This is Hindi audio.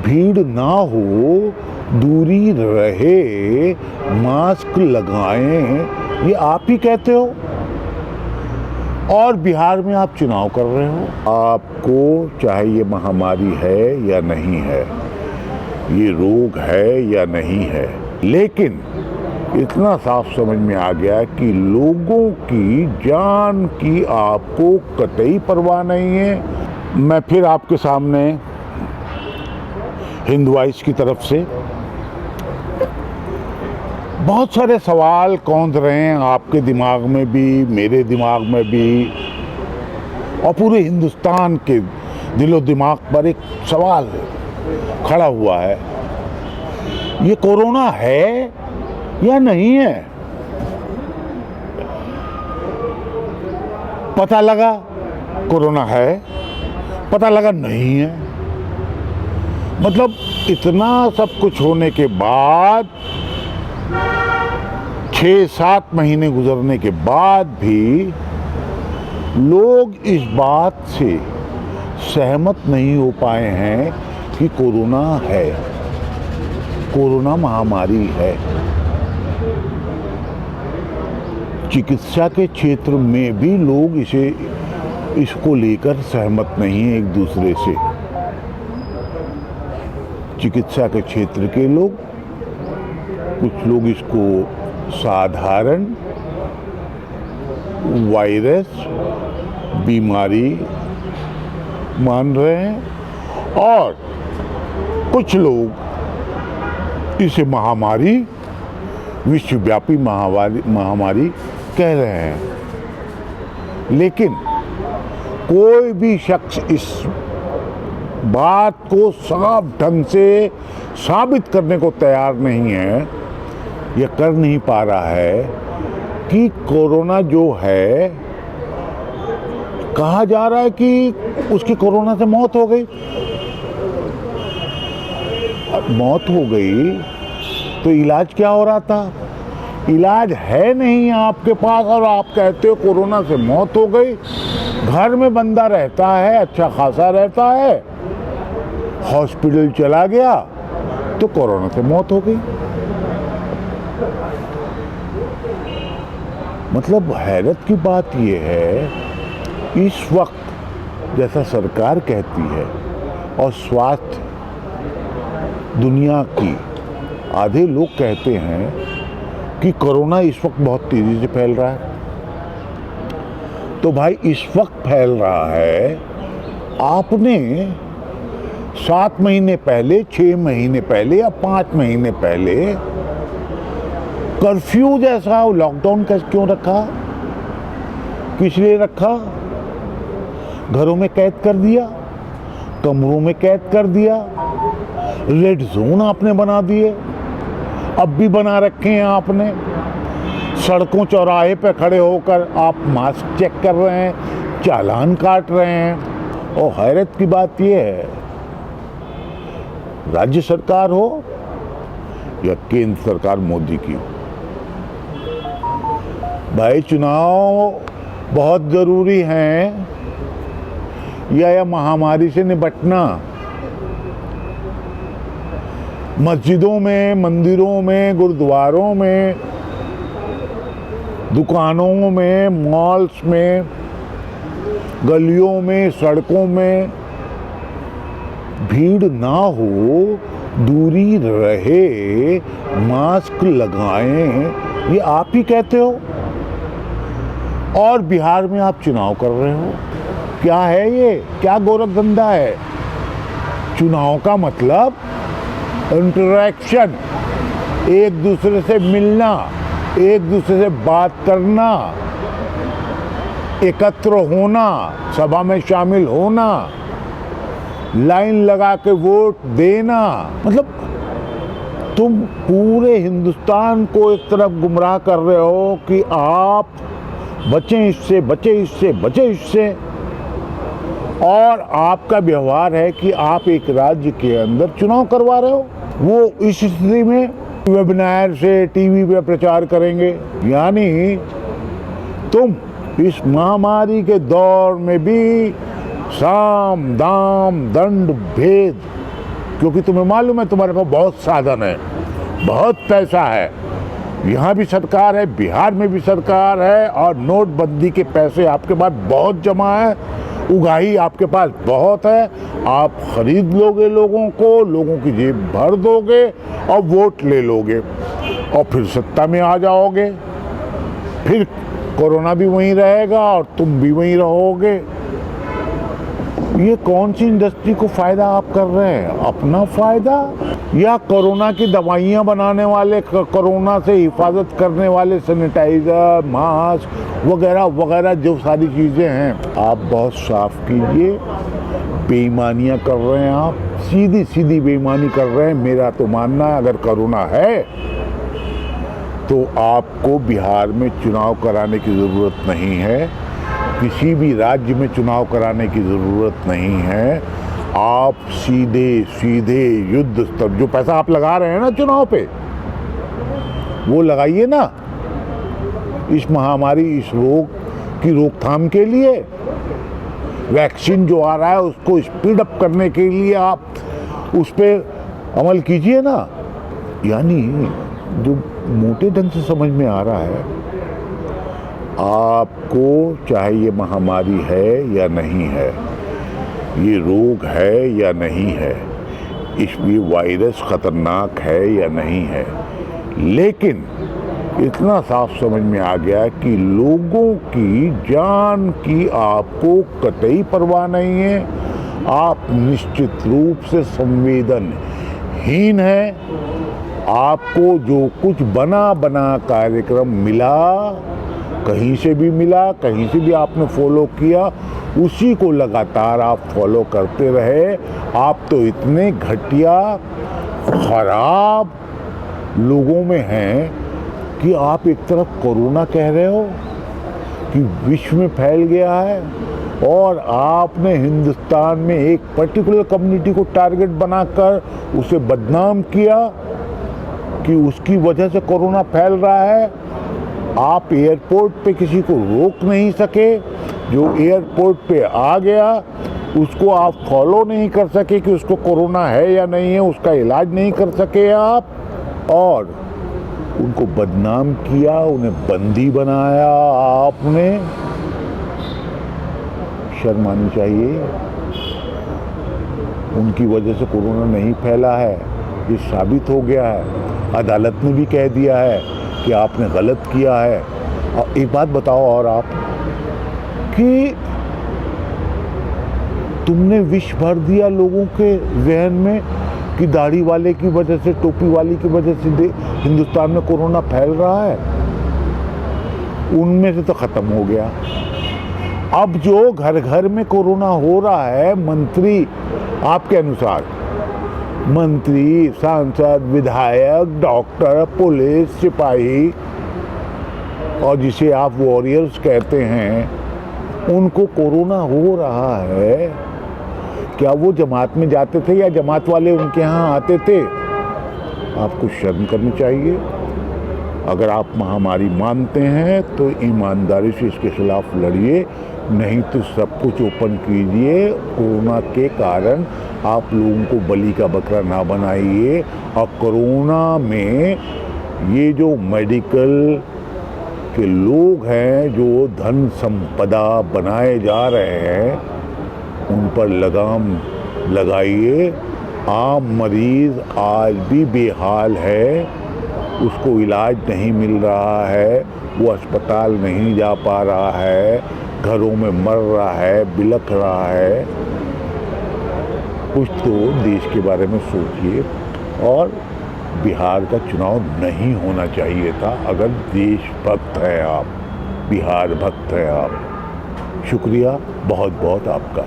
भीड़ ना हो, दूरी रहे, मास्क लगाएं, ये आप ही कहते हो। और बिहार में आप चुनाव कर रहे हो। आपको चाहे ये महामारी है या नहीं है, ये रोग है या नहीं है, लेकिन इतना साफ समझ में आ गया कि लोगों की जान की आपको कतई परवाह नहीं है। मैं फिर आपके सामने हिंदवाइज की तरफ से बहुत सारे सवाल कौंध रहे हैं, आपके दिमाग में भी, मेरे दिमाग में भी, और पूरे हिंदुस्तान के दिलो दिमाग पर एक सवाल खड़ा हुआ है, ये कोरोना है या नहीं है। पता लगा कोरोना है, पता लगा नहीं है। मतलब इतना सब कुछ होने के बाद, 6-7 महीने गुजरने के बाद भी लोग इस बात से सहमत नहीं हो पाए हैं कि कोरोना है, कोरोना महामारी है। चिकित्सा के क्षेत्र में भी लोग इसको लेकर सहमत नहीं हैं एक दूसरे से। चिकित्सा के क्षेत्र के लोग, कुछ लोग इसको साधारण वायरस बीमारी मान रहे हैं, और कुछ लोग इसे महामारी, विश्वव्यापी महामारी कह रहे हैं। लेकिन कोई भी शख्स इस बात को साफ ढंग से साबित करने को तैयार नहीं है, या कर नहीं पा रहा है कि कोरोना जो है, कहा जा रहा है कि उसकी कोरोना से मौत हो गई। अब मौत हो गई तो इलाज क्या हो रहा था? इलाज है नहीं आपके पास और आप कहते हो कोरोना से मौत हो गई। घर में बंदा रहता है, अच्छा खासा रहता है, हॉस्पिटल चला गया तो कोरोना से मौत हो गई। मतलब हैरत की बात यह है, इस वक्त जैसा सरकार कहती है और स्वास्थ्य दुनिया की आधे लोग कहते हैं कि कोरोना इस वक्त बहुत तेजी से फैल रहा है। तो भाई इस वक्त फैल रहा है, आपने 7 महीने पहले, 6 महीने पहले या 5 महीने पहले कर्फ्यू जैसा लॉकडाउन का क्यों रखा? किस लिए रखा? घरों में कैद कर दिया, कमरों में कैद कर दिया, रेड जोन आपने बना दिए, अब भी बना रखे हैं आपने। सड़कों चौराहे पे खड़े होकर आप मास्क चेक कर रहे हैं, चालान काट रहे हैं। और हैरत की बात यह है, राज्य सरकार हो या केंद्र सरकार मोदी की, भाई चुनाव बहुत जरूरी हैं या महामारी से निपटना। मस्जिदों में, मंदिरों में, गुरुद्वारों में, दुकानों में, मॉल्स में, गलियों में, सड़कों में भीड़ ना हो, दूरी रहे, मास्क लगाएं, ये आप ही कहते हो। और बिहार में आप चुनाव कर रहे हो। क्या है ये? क्या गोरखधंधा है? चुनाव का मतलब इंटरेक्शन, एक दूसरे से मिलना, एक दूसरे से बात करना, एकत्र होना, सभा में शामिल होना, लाइन लगा के वोट देना। मतलब तुम पूरे हिंदुस्तान को एक तरफ गुमराह कर रहे हो कि आप बचें इससे, बचें इससे, बचें इससे, और आपका व्यवहार है कि आप एक राज्य के अंदर चुनाव करवा रहे हो। वो इस स्थिति में वेबिनार से, टीवी पे प्रचार करेंगे। यानी तुम इस महामारी के दौर में भी साम दाम दंड भेद क्योंकि तुम्हें मालूम है तुम्हारे पास बहुत साधन है, बहुत पैसा है। यहाँ भी सरकार है, बिहार में भी सरकार है, और नोटबंदी के पैसे आपके पास बहुत जमा है, उगाही आपके पास बहुत है। आप खरीद लोगे लोगों को, लोगों की जेब भर दोगे और वोट ले लोगे और फिर सत्ता में आ जाओगे। फिर कोरोना भी वहीं रहेगा और तुम भी वहीं रहोगे। ये कौन सी इंडस्ट्री को फायदा आप कर रहे हैं? अपना फायदा या कोरोना की दवाइयां बनाने वाले, कोरोना से हिफाजत करने वाले सैनिटाइजर, मास्क वगैरह वगैरह जो सारी चीज़ें हैं, आप बहुत साफ कीजिए। बेईमानियां कर रहे हैं आप, सीधी सीधी बेईमानी कर रहे हैं। मेरा तो मानना है अगर कोरोना है तो आपको बिहार में चुनाव कराने की ज़रूरत नहीं है, किसी भी राज्य में चुनाव कराने की ज़रूरत नहीं है। आप सीधे सीधे युद्ध स्तर, जो पैसा आप लगा रहे हैं ना चुनाव पे, वो लगाइए ना इस महामारी, इस रोग की रोकथाम के लिए। वैक्सीन जो आ रहा है उसको स्पीड अप करने के लिए आप उस पर अमल कीजिए ना। यानी जो मोटे ढंग से समझ में आ रहा है, आपको चाहे ये महामारी है या नहीं है, ये रोग है या नहीं है, ये वायरस खतरनाक है या नहीं है, लेकिन इतना साफ समझ में आ गया कि लोगों की जान की आपको कतई परवाह नहीं है। आप निश्चित रूप से संवेदनहीन हैं। आपको जो कुछ बना बना कार्यक्रम मिला, कहीं से भी मिला, कहीं से भी आपने फॉलो किया, उसी को लगातार आप फॉलो करते रहे। आप तो इतने घटिया खराब लोगों में हैं कि आप एक तरफ कोरोना कह रहे हो कि विश्व में फैल गया है, और आपने हिंदुस्तान में एक पर्टिकुलर कम्युनिटी को टारगेट बनाकर उसे बदनाम किया कि उसकी वजह से कोरोना फैल रहा है। आप एयरपोर्ट पे किसी को रोक नहीं सके, जो एयरपोर्ट पे आ गया उसको आप फॉलो नहीं कर सके कि उसको कोरोना है या नहीं है, उसका इलाज नहीं कर सके आप, और उनको बदनाम किया, उन्हें बंदी बनाया आपने। शर्म आनी चाहिए। उनकी वजह से कोरोना नहीं फैला है, ये साबित हो गया है। अदालत ने भी कह दिया है कि आपने गलत किया है। और एक बात बताओ और आप, कि तुमने विष भर दिया लोगों के जहन में कि दाढ़ी वाले की वजह से, टोपी वाली की वजह से हिंदुस्तान में कोरोना फैल रहा है। उनमें से तो खत्म हो गया। अब जो घर घर में कोरोना हो रहा है, मंत्री, आपके अनुसार मंत्री, सांसद, विधायक, डॉक्टर, पुलिस, सिपाही, और जिसे आप वॉरियर्स कहते हैं, उनको कोरोना हो रहा है। क्या वो जमात में जाते थे या जमात वाले उनके यहाँ आते थे? आपको शर्म करनी चाहिए। अगर आप महामारी मानते हैं तो ईमानदारी से इसके खिलाफ लड़िए, नहीं तो सब कुछ ओपन कीजिए। कोरोना के कारण आप लोगों को बलि का बकरा ना बनाइए। और कोरोना में ये जो मेडिकल के लोग हैं, जो धन संपदा बनाए जा रहे हैं, उन पर लगाम लगाइए। आम मरीज आज भी बेहाल है, उसको इलाज नहीं मिल रहा है, वो अस्पताल नहीं जा पा रहा है, घरों में मर रहा है, बिलख रहा है। कुछ तो देश के बारे में सोचिए। और बिहार का चुनाव नहीं होना चाहिए था। अगर देशभक्त हैं आप, बिहार भक्त हैं आप। शुक्रिया बहुत बहुत आपका।